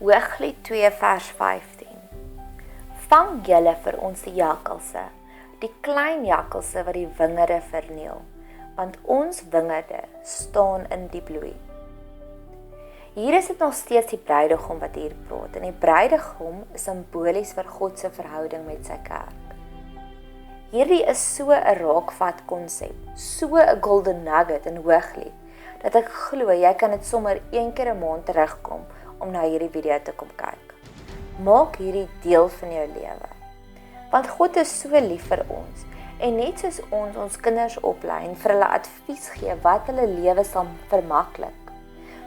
Hooglied 2 vers 15. Vang julle vir ons die jakkalse, die klein jakkalse wat die wingerde verniel, want ons wingerde staan in die bloei. Hier is dit nog steeds die bruidegom wat hier praat, en die bruidegom is simbolies vir God se verhouding met sy kerk. Hierdie is so 'n raakvat konsep, so 'n golden nugget in Hooglied, dat ek glo jy kan dit sommer 1 keer 'n maand terugkom om na hierdie video te kom kyk. Maak hierdie deel van jou lewe. Want God is so lief vir ons, en net soos ons kinders oplei en vir hulle advies gee wat hulle lewe sal vermaklik,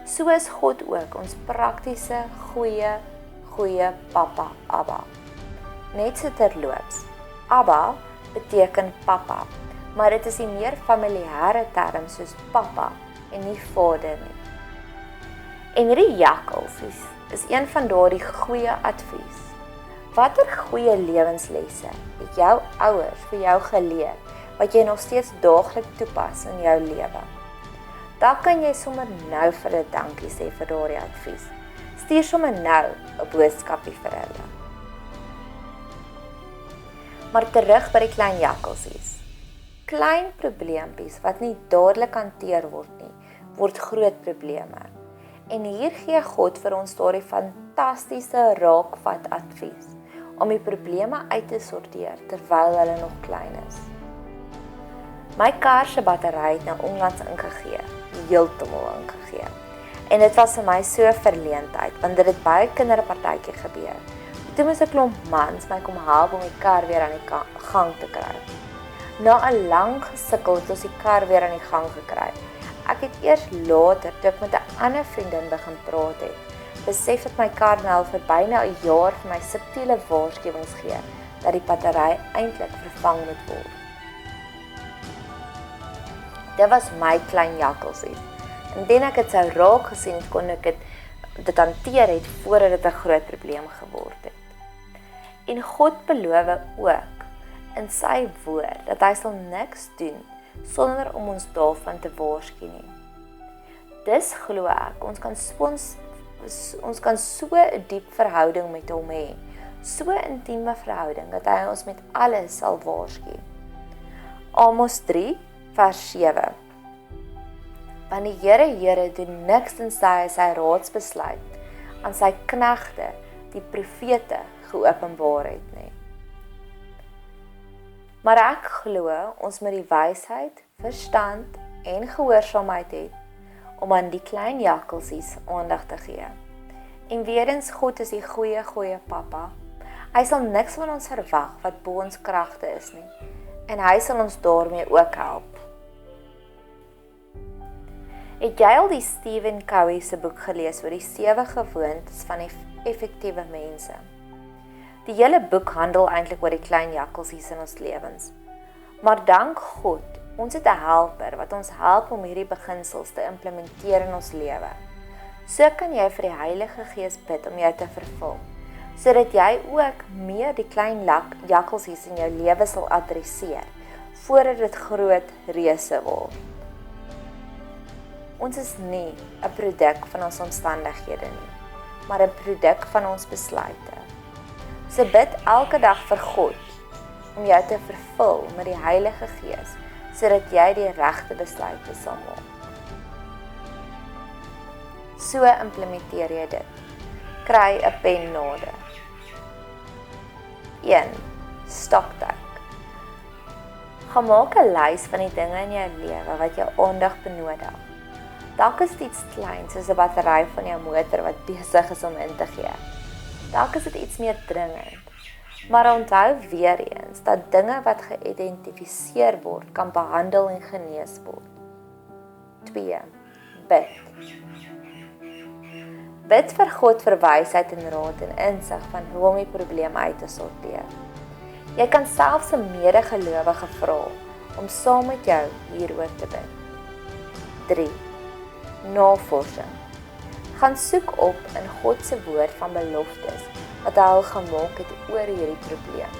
so is God ook ons praktiese, goeie Papa, Abba. Net so terloops, Abba beteken papa, maar dit is die meer familiêre term soos papa en nie vader nie. En hierdie jakkalsies is een van daardie goeie advies. Watter goeie lewenslesse het jou ouers vir jou geleer, wat jy nog steeds daagliks toepas in jou lewe? Dan kan jy sommer nou vir 'n dankie sê vir daardie advies. Stuur sommer nou 'n boodskapie vir hulle. Maar terug by die klein jakkalsies. Klein probleempies wat nie dadelik hanteer word nie, word groot probleme. En hier gee God vir ons daardie fantastiese raakvat advies om die probleme uit te sorteer terwyl hulle nog klein is. My kar se battery het nou onlangs ingegee, heeltemal ingegee. En dit was vir my so 'n verleentheid, want dit het by 'n kinderpartytjie gebeur. Toe moes 'n klomp mans my kom help om die kar weer aan die gang te kry. Na 'n lang gesukkel het ons die kar weer aan die gang gekry. Ek het eers later, toe ek met 'n ander vriendin begin praat het, besef dat my kar nou vir byna 'n jaar vir my subtiele waarskuwings gee dat die battery eintlik vervang moet word. Dit was my klein jakkalsie. Indien ek dit sou raak gesien het, kon ek dit hanteer het voordat dit 'n groot probleem geword het. En God beloof ook in sy woord dat hy sal niks doen sonder om ons daarvan te waarsku nie. Dis glo ek, ons kan so 'n diep verhouding met hom hê, so 'n intieme verhouding dat hy ons met alles sal waarsku. Amos 3 vers 7. Want die Here doen niks tensy sy raadsbesluit aan sy knegte, die profete, geopenbaar het nie. Maar ek glo ons moet die wysheid, verstand en gehoorsaamheid hê om aan die klein jakkalsies aandag te gee. En weer eens, God is die goeie papa. Hy sal niks van ons verwag wat bo ons kragte is nie, en hy sal ons daarmee ook help. Het jy al die Stephen Covey se boek gelees oor die 7 gewoontes van effektiewe mense? Die hele boek handel eintlik oor die klein jakkalsies in ons lewens. Maar dank God, ons het 'n helper wat ons help om hierdie beginsels te implementeer in ons lewe. So kan jy vir die Heilige Gees bid om jou te vervul, sodat jy ook meer die klein jakkalsies in jou lewe sal adresseer, voordat dit groot reuse word. Ons is nie 'n produk van ons omstandighede nie, maar 'n produk van ons besluite. So bid elke dag vir God om jou te vervul met die Heilige Gees, sodat jy die regte besluite sal maak. So implementeer jy dit. Kry 'n pen nader. 1. Stoktyk. Gaan maak 'n lys van die dinge in jou lewe wat jou aandag benodig. Dalk is dit iets klein soos 'n battery van jou motor wat besig is om in te gee. Dalk is dit iets meer dringend. Maar onthou weer eens dat dinge wat geïdentifiseer word, kan behandel en genees word. 2. Bid. Bid vir God vir wysheid en raad en insig van hoe om die probleem uit te sorteer. Jy kan selfs 'n medegelowige vra om saam met jou hieroor te bid. 3. Navorsing. Gaan soek op in God se woord van beloftes wat hy al gemaak het oor hierdie probleem.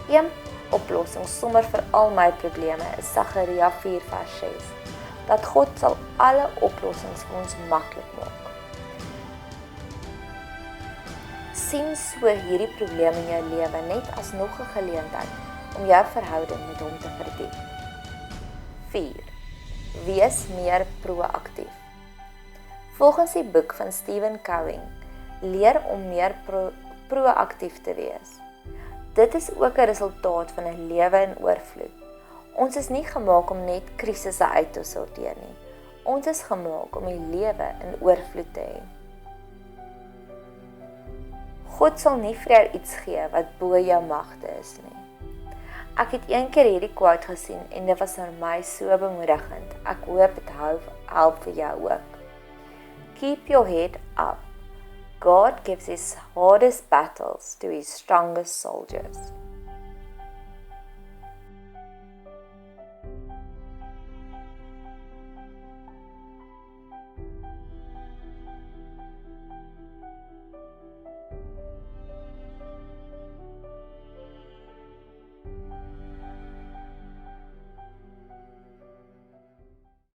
Een oplossing sommer vir al my probleme is Sagaria 4 vers 6. Dat God sal alle oplossings vir ons maklik maak. sien so hierdie probleem in jou lewe net as nog 'n geleentheid om jou verhouding met hom te verdiep. 4. Wees meer proaktief. Volgens die boek van Stephen Covey, leer om meer proaktief te wees. Dit is ook 'n resultaat van 'n lewe in oorvloed. Ons is nie gemaak om net krisisse uit te sorteer nie. Ons is gemaak om 'n lewe in oorvloed te hê. God sal nie vir jou iets gee wat bo jou magte is nie. Ek het een keer hierdie quote gesien en dit was vir my so bemoedigend. Ek hoop dit help vir jou ook. Keep your head up. God gives his hardest battles to his strongest soldiers.